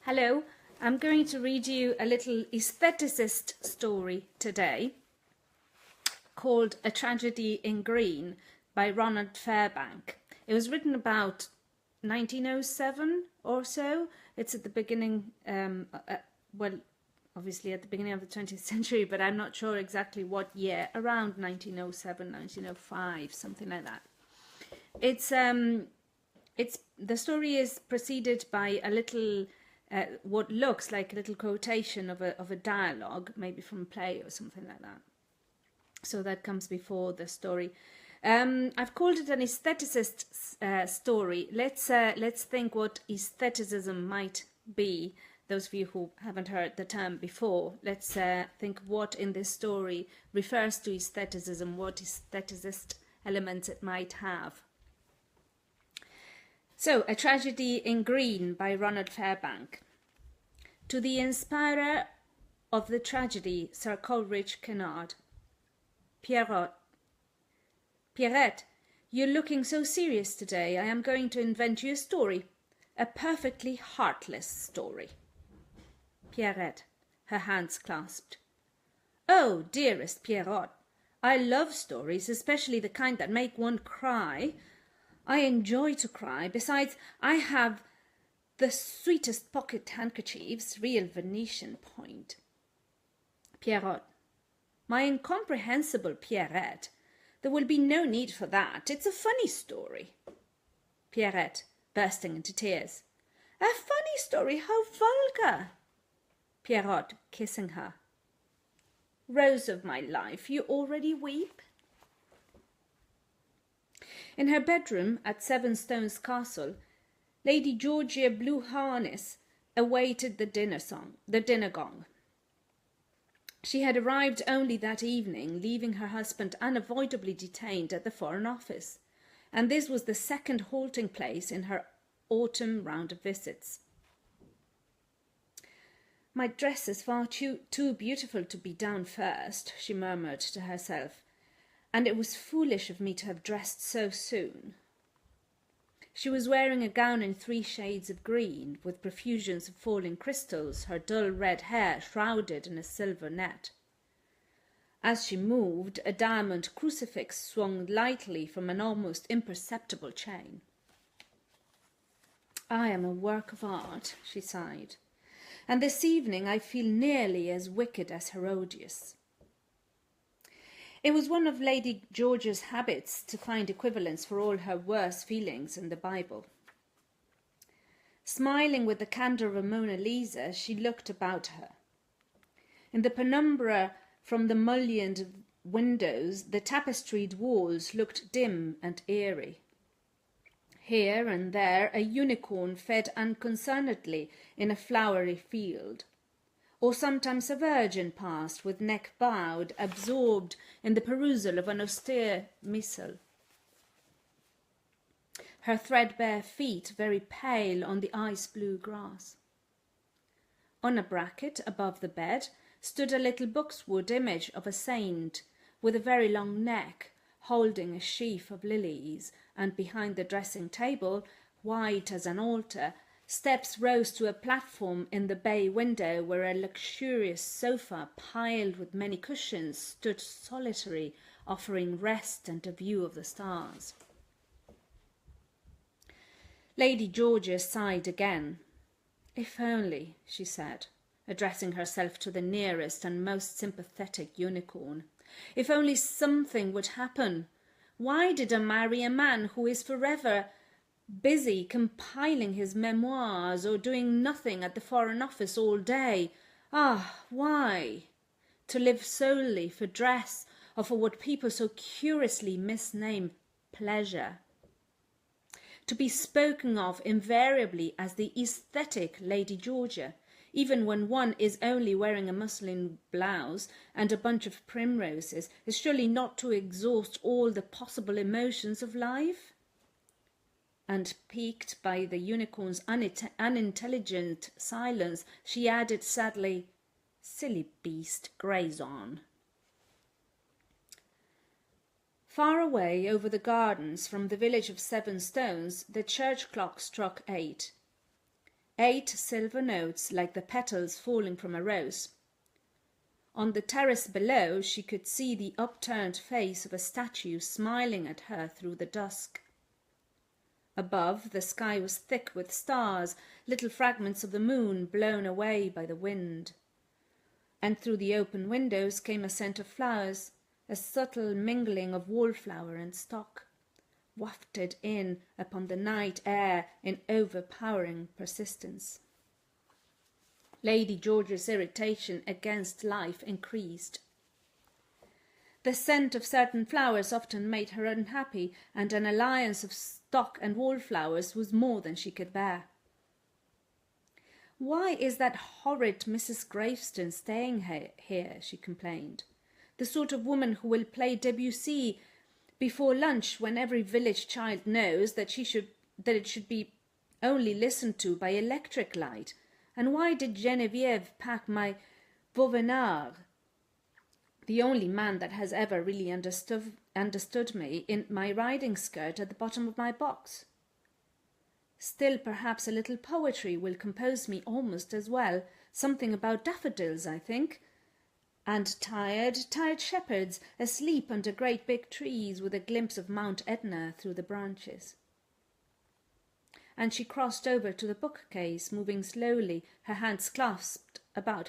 Hello, I'm going to read you a little aestheticist story today called A Tragedy in Green by Ronald Fairbank. It was written about 1907 or so. It's at the beginning, obviously at the beginning of the 20th century, but I'm not sure exactly what year, around 1907, 1905, something like that. The story is preceded by a little what looks like a little quotation of a dialogue, maybe from a play or something like that. So that comes before the story. I've called it an aestheticist story. Let's think what aestheticism might be. Those of you who haven't heard the term before, let's think what in this story refers to aestheticism, what aestheticist elements it might have. So, A Tragedy in Green by Ronald Fairbank. To the inspirer of the tragedy, Sir Coleridge Kennard. Pierrot. Pierrette, you're looking so serious today. I am going to invent you a story. A perfectly heartless story. Pierrette, her hands clasped. Oh, dearest Pierrot, I love stories, especially the kind that make one cry. I enjoy to cry. Besides, I have the sweetest pocket handkerchiefs, real Venetian point. Pierrot. My incomprehensible Pierrette. There will be no need for that. It's a funny story. Pierrette, bursting into tears. A funny story? How vulgar! Pierrot, kissing her. Rose of my life, you already weep? In her bedroom at Sevenstones Castle, Lady Georgia Blue Harness awaited the dinner gong. She had arrived only that evening, leaving her husband unavoidably detained at the Foreign Office, and this was the second halting place in her autumn round of visits. My dress is far too beautiful to be down first, she murmured to herself, and it was foolish of me to have dressed so soon. She was wearing a gown in 3 shades of green, with profusions of falling crystals, her dull red hair shrouded in a silver net. As she moved, a diamond crucifix swung lightly from an almost imperceptible chain. I am a work of art, she sighed, and this evening I feel nearly as wicked as Herodias. It was one of Lady George's habits to find equivalents for all her worst feelings in the Bible. Smiling with the candour of a Mona Lisa, she looked about her. In the penumbra from the mullioned windows, the tapestried walls looked dim and eerie. Here and there a unicorn fed unconcernedly in a flowery field, or sometimes a virgin passed with neck bowed, absorbed in the perusal of an austere missal. Her threadbare feet very pale on the ice-blue grass. On a bracket above the bed stood a little boxwood image of a saint with a very long neck, holding a sheaf of lilies, and behind the dressing table, white as an altar, steps rose to a platform in the bay window where a luxurious sofa piled with many cushions stood solitary, offering rest and a view of the stars. Lady Georgia sighed again. If only, she said, addressing herself to the nearest and most sympathetic unicorn, if only something would happen. Why did I marry a man who is forever busy compiling his memoirs or doing nothing at the Foreign Office all day? Ah, why? To live solely for dress or for what people so curiously misname pleasure. To be spoken of invariably as the aesthetic Lady Georgia, even when one is only wearing a muslin blouse and a bunch of primroses, is surely not to exhaust all the possible emotions of life? And piqued by the unicorn's unintelligent silence, she added sadly, Silly beast, graze on. Far away over the gardens from the village of Sevenstones, the church clock struck 8. 8 silver notes like the petals falling from a rose. On the terrace below she could see the upturned face of a statue smiling at her through the dusk. Above, the sky was thick with stars, little fragments of the moon blown away by the wind. And through the open windows came a scent of flowers, a subtle mingling of wallflower and stock, wafted in upon the night air in overpowering persistence. Lady George's irritation against life increased. The scent of certain flowers often made her unhappy, and an alliance of stock and wallflowers was more than she could bear. "Why is that horrid Mrs. Graveston staying here?" she complained. "The sort of woman who will play Debussy before lunch when every village child knows that it should be only listened to by electric light. And why did Geneviève pack my Vauvenard, the only man that has ever really understood me, in my riding skirt at the bottom of my box? Still, perhaps a little poetry will compose me almost as well. Something about daffodils, I think. And tired shepherds asleep under great big trees with a glimpse of Mount Etna through the branches." And she crossed over to the bookcase, moving slowly, her hands clasped above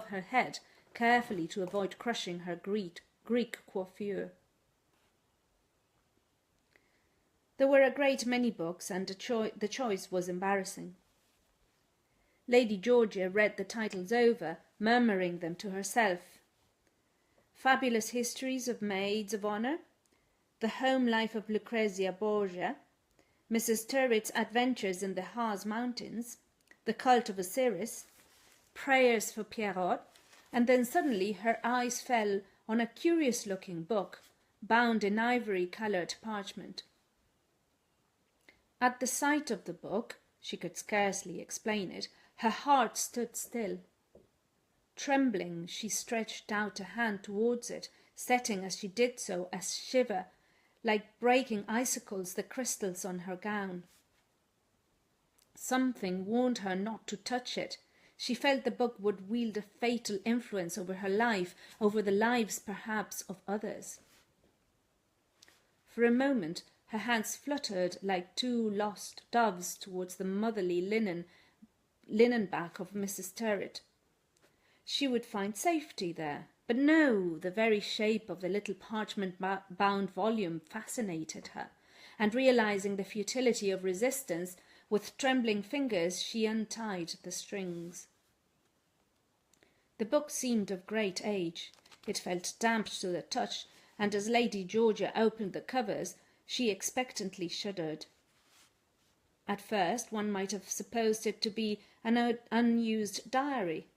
her head, carefully to avoid crushing her Greek coiffure. There were a great many books, and the choice was embarrassing. Lady Georgia read the titles over, murmuring them to herself. Fabulous Histories of Maids of Honour, The Home Life of Lucrezia Borgia, Mrs. Turret's Adventures in the Harz Mountains, The Cult of Osiris, Prayers for Pierrot, and then suddenly her eyes fell on a curious-looking book, bound in ivory-coloured parchment. At the sight of the book, she could scarcely explain it, her heart stood still. Trembling, she stretched out a hand towards it, setting as she did so a shiver, like breaking icicles, the crystals on her gown. Something warned her not to touch it. She felt the book would wield a fatal influence over her life, over the lives perhaps of others. For a moment her hands fluttered like two lost doves towards the motherly linen back of Mrs. Turret. She would find safety there. But no, the very shape of the little parchment-bound volume fascinated her, and realizing the futility of resistance, with trembling fingers she untied the strings. The book seemed of great age. It felt damp to the touch, and as Lady Georgia opened the covers, she expectantly shuddered. At first one might have supposed it to be an unused diary.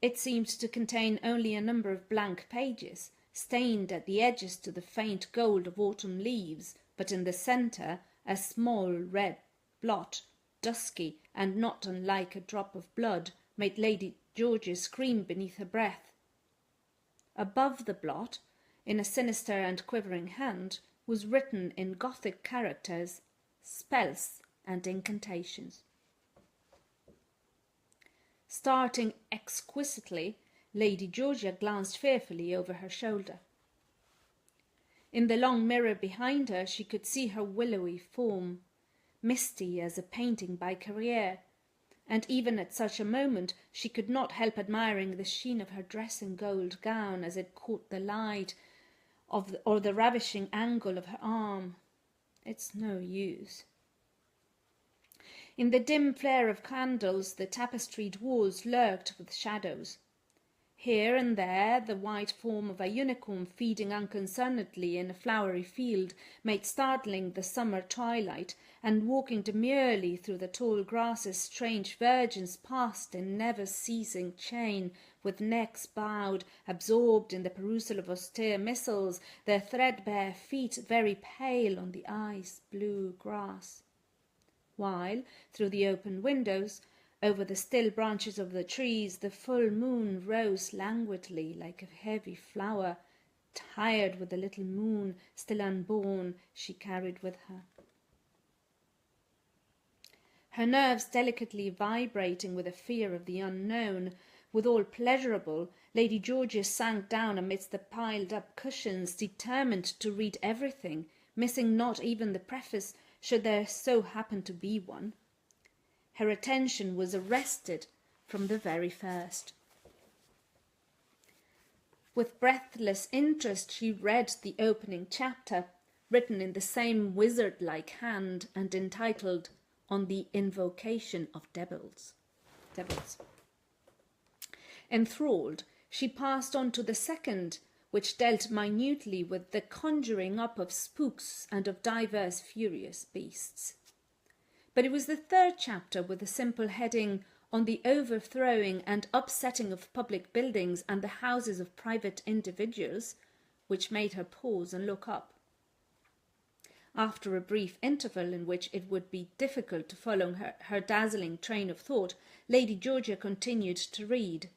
It seemed to contain only a number of blank pages, stained at the edges to the faint gold of autumn leaves, but in the centre a small red blot, dusky and not unlike a drop of blood, made Lady Georgia scream beneath her breath. Above the blot, in a sinister and quivering hand, was written in Gothic characters, spells and incantations. Starting exquisitely, Lady Georgia glanced fearfully over her shoulder. In the long mirror behind her she could see her willowy form, misty as a painting by Carrière, and even at such a moment she could not help admiring the sheen of her dressing gold gown as it caught the light or the ravishing angle of her arm. It's no use. In the dim flare of candles, the tapestried walls lurked with shadows. Here and there, the white form of a unicorn feeding unconcernedly in a flowery field made startling the summer twilight, and walking demurely through the tall grasses, strange virgins passed in never-ceasing chain, with necks bowed, absorbed in the perusal of austere missals, their threadbare feet very pale on the ice-blue grass. While, through the open windows, over the still branches of the trees, the full moon rose languidly like a heavy flower, tired with the little moon still unborn she carried with her. her nerves delicately vibrating with a fear of the unknown, withal pleasurable, Lady Georgia sank down amidst the piled-up cushions, determined to read everything, missing not even the preface, should there so happen to be one. Her attention was arrested from the very first. With breathless interest she read the opening chapter, written in the same wizard-like hand and entitled On the Invocation of Devils. Enthralled, she passed on to the second, which dealt minutely with the conjuring up of spooks and of divers furious beasts. But it was the third chapter, with the simple heading On the Overthrowing and Upsetting of Public Buildings and the Houses of Private Individuals, which made her pause and look up. After a brief interval in which it would be difficult to follow her dazzling train of thought, Lady Georgia continued to read.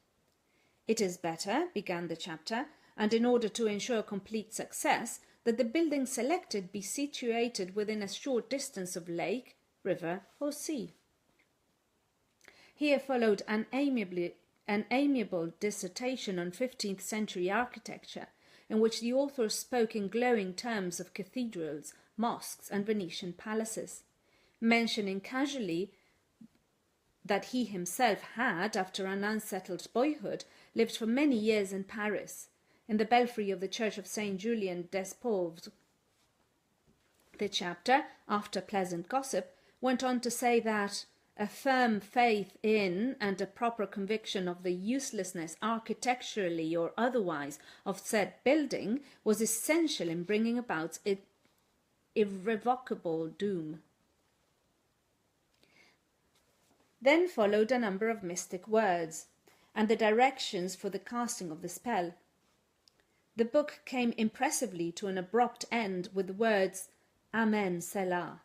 It is better, began the chapter, and in order to ensure complete success, that the building selected be situated within a short distance of lake, river, or sea. Here followed an amiable dissertation on 15th century architecture, in which the author spoke in glowing terms of cathedrals, mosques, and Venetian palaces, mentioning casually that he himself had, after an unsettled boyhood, lived for many years in Paris, in the belfry of the Church of Saint Julien des Pauvres. The chapter, after pleasant gossip, went on to say that a firm faith in and a proper conviction of the uselessness, architecturally or otherwise, of said building was essential in bringing about its irrevocable doom. Then followed a number of mystic words, and the directions for the casting of the spell. The book came impressively to an abrupt end with the words, Amen, Selah.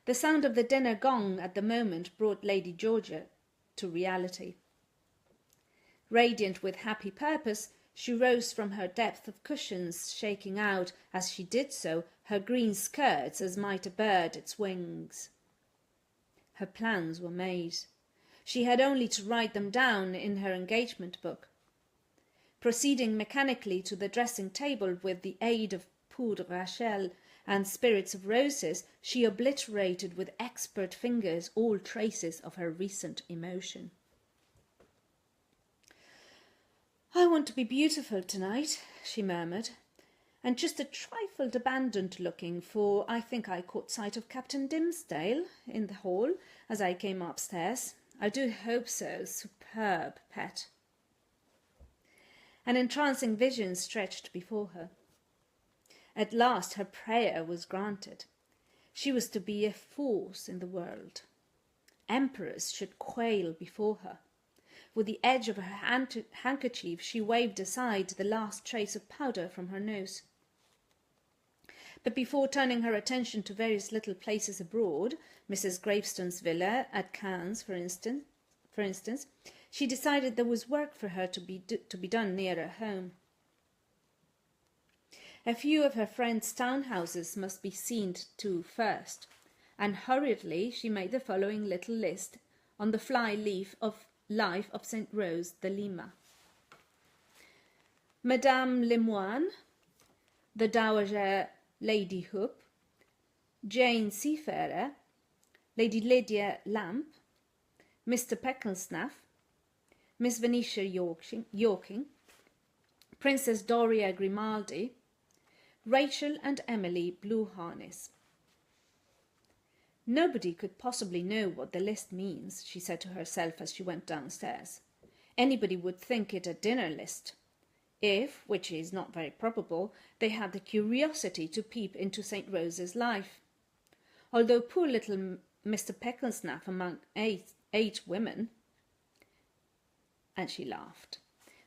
The sound of the dinner gong at the moment brought Lady Georgia to reality. Radiant with happy purpose, she rose from her depth of cushions, shaking out, as she did so, her green skirts as might a bird its wings. Her plans were made. She had only to write them down in her engagement book. Proceeding mechanically to the dressing-table with the aid of poudre Rachel and spirits of roses, she obliterated with expert fingers all traces of her recent emotion. I want to be beautiful tonight, she murmured, and just a trifle abandoned-looking, for I think I caught sight of Captain Dimmesdale in the hall as I came upstairs. I do hope so. Superb, pet. An entrancing vision stretched before her. At last her prayer was granted. She was to be a force in the world. Emperors should quail before her. With the edge of her handkerchief she waved aside the last trace of powder from her nose. But before turning her attention to various little places abroad, Mrs. Gravestone's villa at Cannes, for instance, she decided there was work for her to be done nearer home. A few of her friends' townhouses must be seen to first, and hurriedly she made the following little list on the fly-leaf of Life of St. Rose de Lima. Madame Lemoine, the Dowager Lady Hoop, Jane Seafarer, Lady Lydia Lamp, Mr. Peckelsnaff, Miss Venetia Yorking, Princess Doria Grimaldi, Rachel and Emily Blue Harness. Nobody could possibly know what the list means, she said to herself as she went downstairs. Anybody would think it a dinner list, if, which is not very probable, they had the curiosity to peep into St. Rose's life. Although poor little Mr. Peckelsnaff among eight women, and she laughed.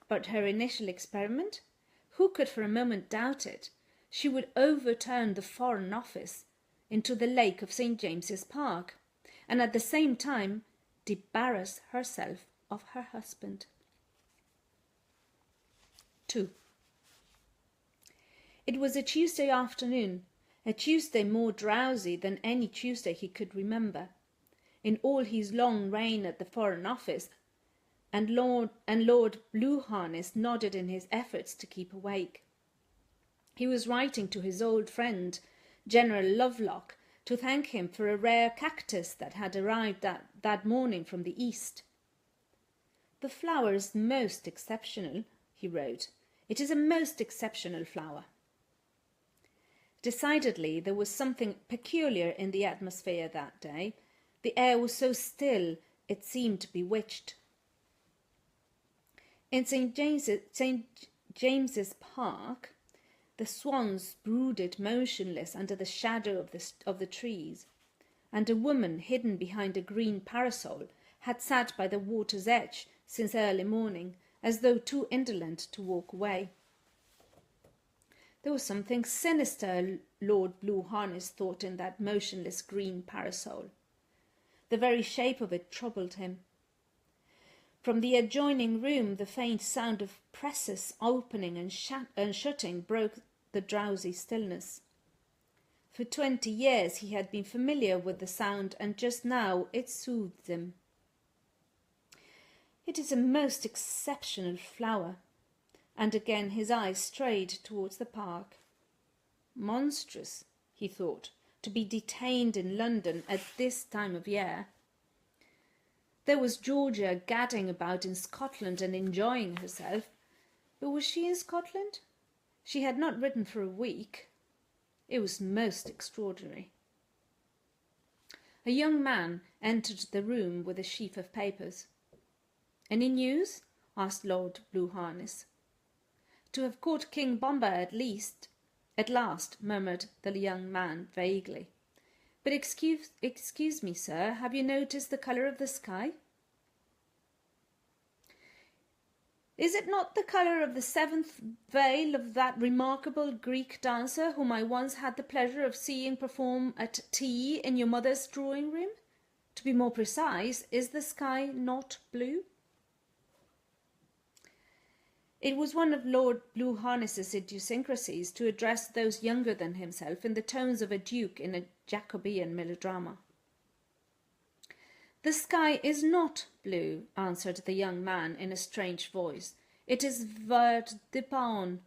But her initial experiment? Who could for a moment doubt it? She would overturn the Foreign Office into the lake of St. James's Park, and at the same time debarrass herself of her husband. 2. It was a Tuesday afternoon, a Tuesday more drowsy than any Tuesday he could remember, in all his long reign at the Foreign Office, and Lord Blue Harness nodded in his efforts to keep awake. He was writing to his old friend, General Lovelock, to thank him for a rare cactus that had arrived that morning from the east. "The flower is most exceptional," he wrote. "It is a most exceptional flower." Decidedly, there was something peculiar in the atmosphere that day. The air was so still, it seemed bewitched. In St. James's Park, the swans brooded motionless under the shadow of the trees, and a woman hidden behind a green parasol had sat by the water's edge since early morning, as though too indolent to walk away. There was something sinister, Lord Blue Harness thought, in that motionless green parasol. The very shape of it troubled him. From the adjoining room, the faint sound of presses opening and shutting broke the drowsy stillness. For 20 years he had been familiar with the sound, and just now it soothed him. "It is a most exceptional flower," and again his eyes strayed towards the park. Monstrous, he thought, to be detained in London at this time of year. There was Georgia gadding about in Scotland and enjoying herself. But was she in Scotland? She had not written for a week. It was most extraordinary. A young man entered the room with a sheaf of papers. "Any news?" asked Lord Blue Harness. "To have caught King Bomba at last," murmured the young man vaguely. "But excuse me, sir, have you noticed the colour of the sky?" "Is it not the colour of the seventh veil of that remarkable Greek dancer whom I once had the pleasure of seeing perform at tea in your mother's drawing-room? To be more precise, is the sky not blue?" It was one of Lord Blue Harness's idiosyncrasies to address those younger than himself in the tones of a duke in a Jacobean melodrama. "The sky is not blue," answered the young man in a strange voice. "It is vert de paon."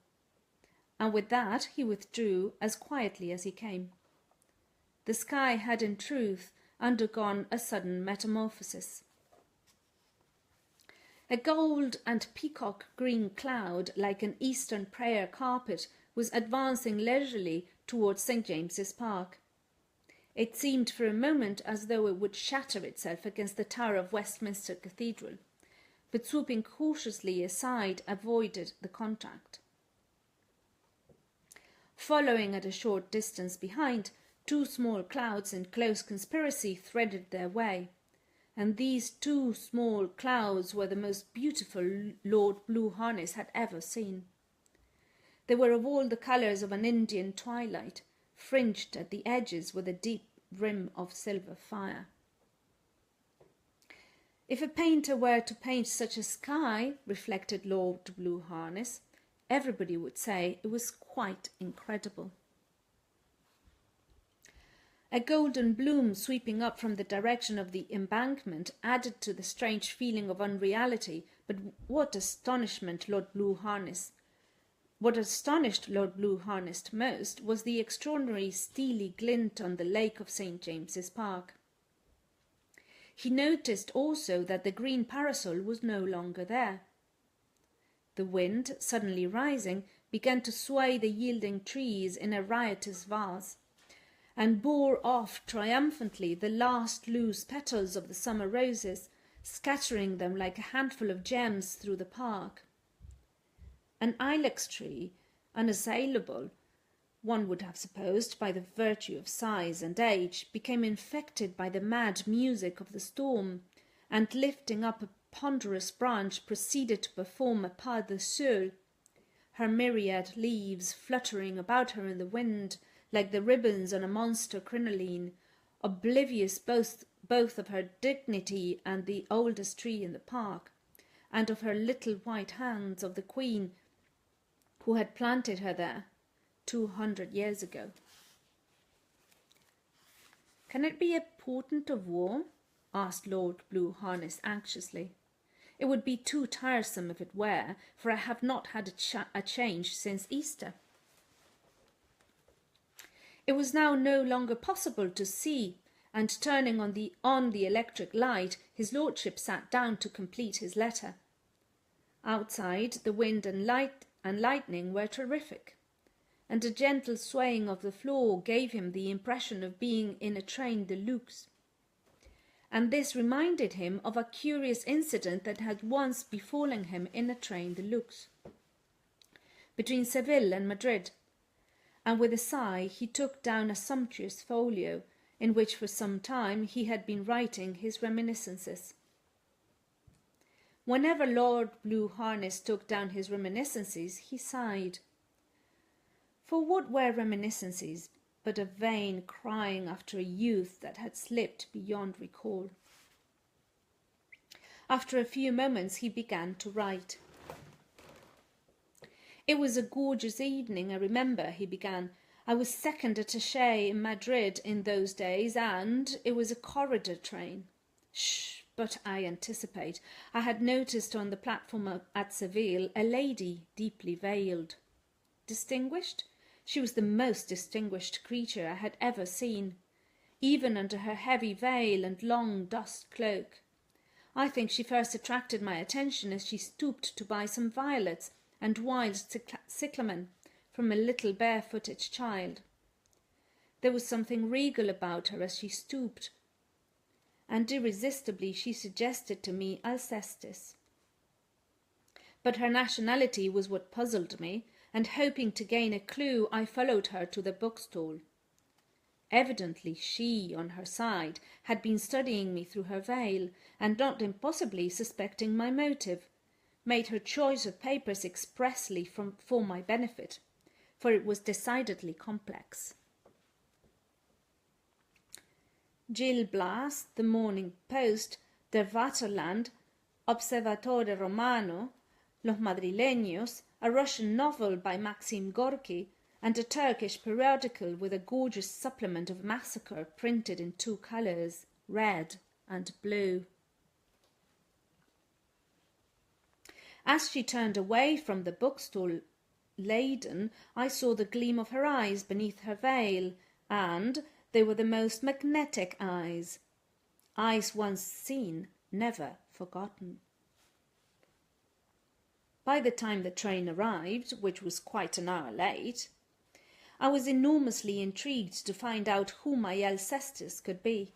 And with that he withdrew as quietly as he came. The sky had in truth undergone a sudden metamorphosis. A gold and peacock green cloud, like an Eastern prayer carpet, was advancing leisurely towards St. James's Park. It seemed for a moment as though it would shatter itself against the tower of Westminster Cathedral, but swooping cautiously aside avoided the contact. Following at a short distance behind, 2 small clouds in close conspiracy threaded their way, and these 2 small clouds were the most beautiful Lord Blue Harness had ever seen. They were of all the colours of an Indian twilight, fringed at the edges with a deep rim of silver fire. If a painter were to paint such a sky, reflected Lord Blue Harness, everybody would say it was quite incredible. A golden bloom sweeping up from the direction of the embankment added to the strange feeling of unreality, but what astonished Lord Blue Harness most was the extraordinary steely glint on the lake of St. James's Park. He noticed also that the green parasol was no longer there. The wind, suddenly rising, began to sway the yielding trees in a riotous vase, and bore off triumphantly the last loose petals of the summer roses, scattering them like a handful of gems through the park. An ilex tree, unassailable, one would have supposed, by the virtue of size and age, became infected by the mad music of the storm, and lifting up a ponderous branch proceeded to perform a pas de seul, her myriad leaves fluttering about her in the wind, like the ribbons on a monster crinoline, oblivious both of her dignity and the oldest tree in the park, and of her little white hands of the Queen who had planted her there 200 years ago. "Can it be a portent of war?" asked Lord Blue Harness anxiously. "It would be too tiresome if it were, for I have not had a change since Easter." It was now no longer possible to see, and turning on the electric light, his lordship sat down to complete his letter. Outside, the wind and lightning were terrific, and a gentle swaying of the floor gave him the impression of being in a train de luxe. And this reminded him of a curious incident that had once befallen him in a train de luxe between Seville and Madrid, and with a sigh he took down a sumptuous folio in which for some time he had been writing his reminiscences. Whenever Lord Blue Harness took down his reminiscences, he sighed. For what were reminiscences but a vain crying after a youth that had slipped beyond recall? After a few moments he began to write. "It was a gorgeous evening, I remember," he began. "I was second attaché in Madrid in those days, and it was a corridor train. But I anticipate. I had noticed on the platform at Seville a lady deeply veiled." Distinguished? She was the most distinguished creature I had ever seen, even under her heavy veil and long dust cloak. I think she first attracted my attention as she stooped to buy some violets and wild cyclamen from a little barefooted child. There was something regal about her as she stooped, and irresistibly she suggested to me Alcestis. But her nationality was what puzzled me, and hoping to gain a clue, I followed her to the bookstall. Evidently she, on her side, had been studying me through her veil, and not impossibly suspecting my motive, made her choice of papers expressly for my benefit, for it was decidedly complex. Gil Blas, the Morning Post, Der Vaterland, Observatore Romano, Los Madrileños, a Russian novel by Maxim Gorky, and a Turkish periodical with a gorgeous supplement of massacre printed in 2 colours, red and blue. As she turned away from the bookstall laden, I saw the gleam of her eyes beneath her veil, and they were the most magnetic eyes. Eyes once seen, never forgotten. By the time the train arrived, which was quite an hour late, I was enormously intrigued to find out who my Alcestis could be.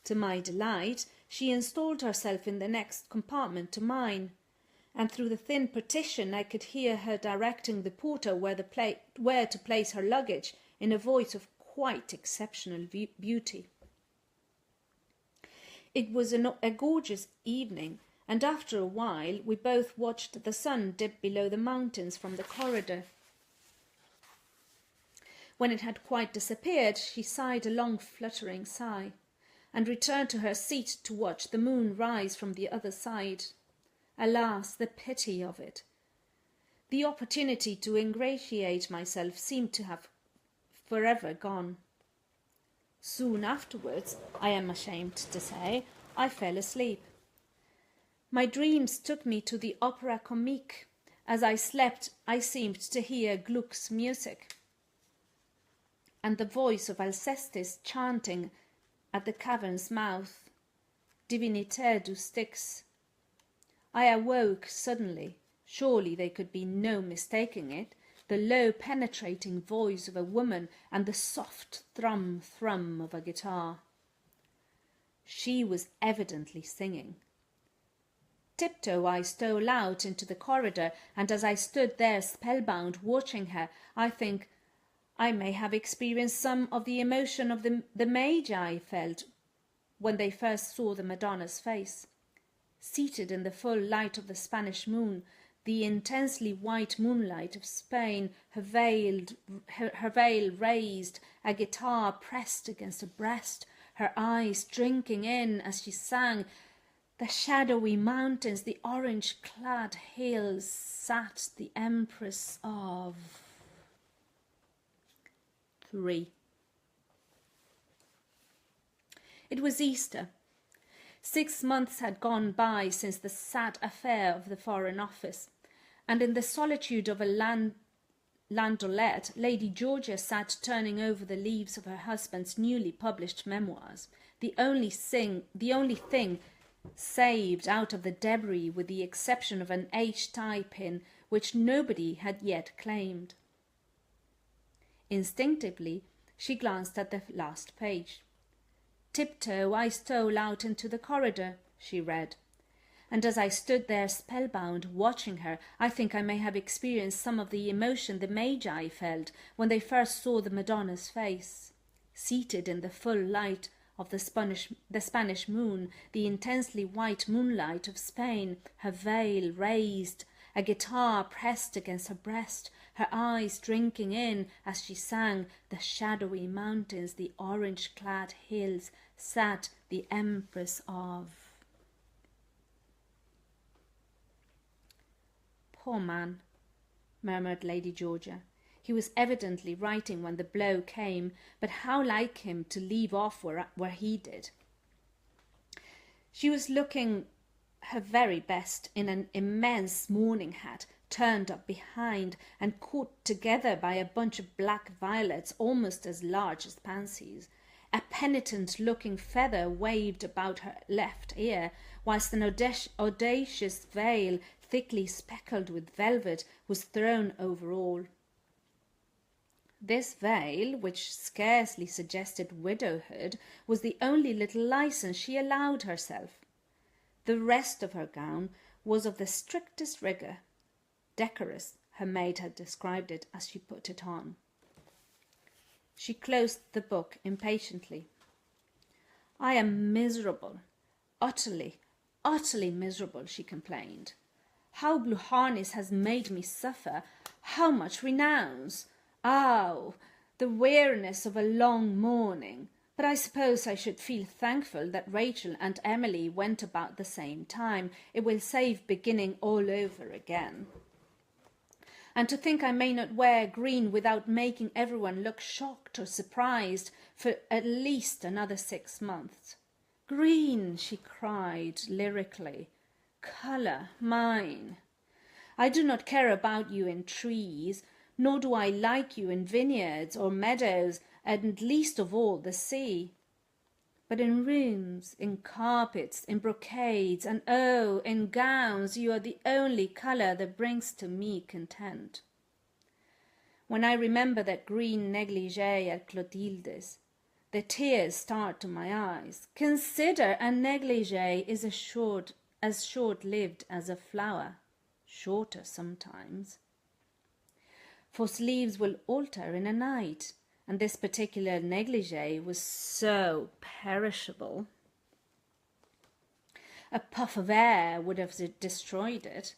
To my delight, she installed herself in the next compartment to mine, and through the thin partition I could hear her directing the porter where to place her luggage in a voice of quite exceptional beauty. It was a gorgeous evening, and after a while we both watched the sun dip below the mountains from the corridor. When it had quite disappeared, she sighed a long fluttering sigh, and returned to her seat to watch the moon rise from the other side. Alas, the pity of it! The opportunity to ingratiate myself seemed to have forever gone. Soon afterwards, I am ashamed to say, I fell asleep. My dreams took me to the Opera Comique. As I slept, I seemed to hear Gluck's music, and the voice of Alcestis chanting at the cavern's mouth, Divinité du Styx. I awoke suddenly. Surely there could be no mistaking it, the low penetrating voice of a woman and the soft thrum of a guitar. She was evidently singing. Tiptoe I stole out into the corridor, and as I stood there spellbound watching her, I think I may have experienced some of the emotion of the Magi felt when they first saw the Madonna's face. Seated in the full light of the Spanish moon, the intensely white moonlight of Spain, her veil raised, a guitar pressed against her breast, her eyes drinking in as she sang, the shadowy mountains, the orange-clad hills, sat the Empress of 3. It was Easter. 6 months had gone by since the sad affair of the Foreign Office, and in the solitude of a landolette, Lady Georgia sat turning over the leaves of her husband's newly published memoirs, the only thing saved out of the debris, with the exception of an H tie pin which nobody had yet claimed. Instinctively, she glanced at the last page. "Tiptoe I stole out into the corridor," she read, and as I stood there spellbound, watching her, I think I may have experienced some of the emotion the Magi felt when they first saw the Madonna's face. Seated in the full light of the Spanish moon, the intensely white moonlight of Spain, her veil raised, a guitar pressed against her breast, her eyes drinking in, as she sang, the shadowy mountains, the orange-clad hills, sat the Empress of... "Poor man," murmured Lady Georgia. He was evidently writing when the blow came, but how like him to leave off where he did. She was looking her very best in an immense mourning hat, turned up behind and caught together by a bunch of black violets almost as large as pansies. A penitent-looking feather waved about her left ear, whilst an audacious veil, thickly speckled with velvet, was thrown over all. This veil, which scarcely suggested widowhood, was the only little licence she allowed herself. The rest of her gown was of the strictest rigour. Decorous, her maid had described it as she put it on. She closed the book impatiently. "I am miserable, utterly, utterly miserable," she complained. "How blue harness has made me suffer! How much renounce! Oh, the weariness of a long morning! But I suppose I should feel thankful that Rachel and Emily went about the same time. It will save beginning all over again. And to think I may not wear green without making everyone look shocked or surprised for at least another 6 months. Green," she cried lyrically. "Colour, mine. I do not care about you in trees, nor do I like you in vineyards or meadows, and least of all the sea. But in rooms, in carpets, in brocades, and oh, in gowns, you are the only colour that brings to me content. When I remember that green negligee at Clotilde's, the tears start to my eyes. Consider, a negligee is as short-lived as a flower, shorter sometimes. For sleeves will alter in a night, and this particular negligee was so perishable. A puff of air would have destroyed it.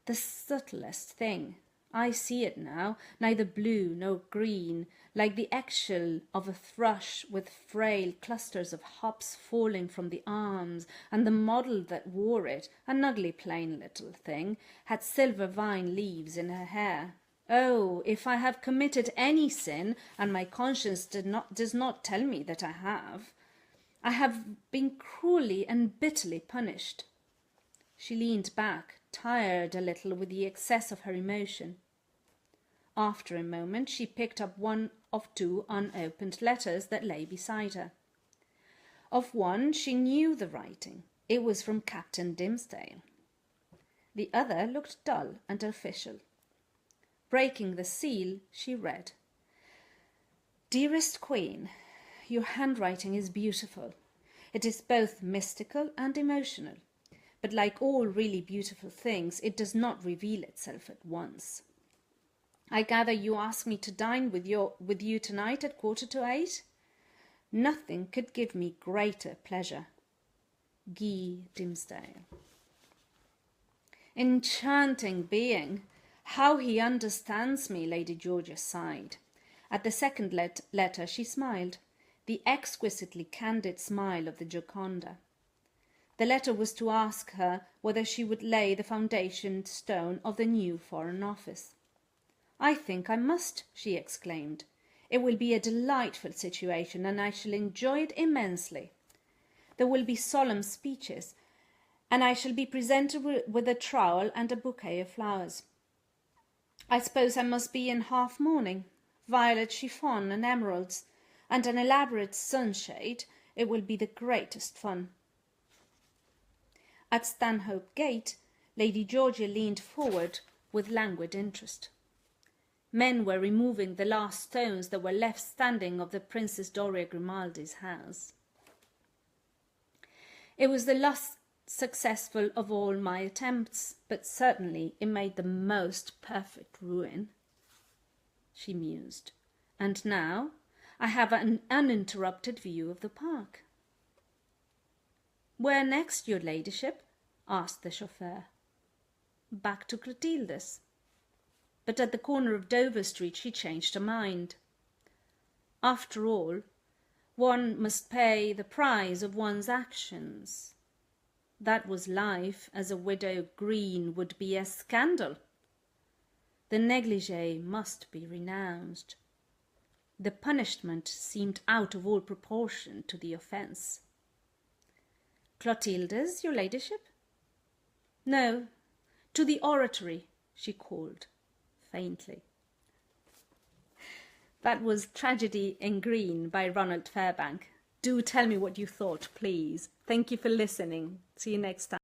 The subtlest thing. I see it now, neither blue nor green, like the eggshell of a thrush with frail clusters of hops falling from the arms, and the model that wore it, an ugly plain little thing, had silver vine leaves in her hair. Oh, if I have committed any sin, and my conscience does not tell me that I have been cruelly and bitterly punished." She leaned back, tired a little with the excess of her emotion. After a moment she picked up one of 2 unopened letters that lay beside her. Of one she knew the writing. It was from Captain Dimmesdale. The other looked dull and official. Breaking the seal, she read, "Dearest Queen, your handwriting is beautiful. It is both mystical and emotional, but like all really beautiful things, it does not reveal itself at once. I gather you ask me to dine with you tonight at 7:45? Nothing could give me greater pleasure. Guy Dimmesdale." "Enchanting being! How he understands me," Lady Georgia sighed. At the second letter she smiled, the exquisitely candid smile of the Gioconda. The letter was to ask her whether she would lay the foundation stone of the new Foreign Office. "I think I must," she exclaimed. "It will be a delightful situation, and I shall enjoy it immensely. There will be solemn speeches, and I shall be presented with a trowel and a bouquet of flowers. I suppose I must be in half mourning, violet chiffon and emeralds, and an elaborate sunshade. It will be the greatest fun." At Stanhope Gate, Lady Georgia leaned forward with languid interest. Men were removing the last stones that were left standing of the Princess Doria Grimaldi's house. "It was the least successful of all my attempts, but certainly it made the most perfect ruin," she mused. "And now I have an uninterrupted view of the park." "Where next, your ladyship?" asked the chauffeur. "Back to Clotilde's." But at the corner of Dover Street she changed her mind. After all, one must pay the price of one's actions. That was life as a widow Green would be a scandal. The negligee must be renounced. The punishment seemed out of all proportion to the offence. "Clotilde's, your ladyship?" "No, to the oratory," she called faintly. That was Tragedy in Green by Ronald Fairbank. Do tell me what you thought, please. Thank you for listening. See you next time.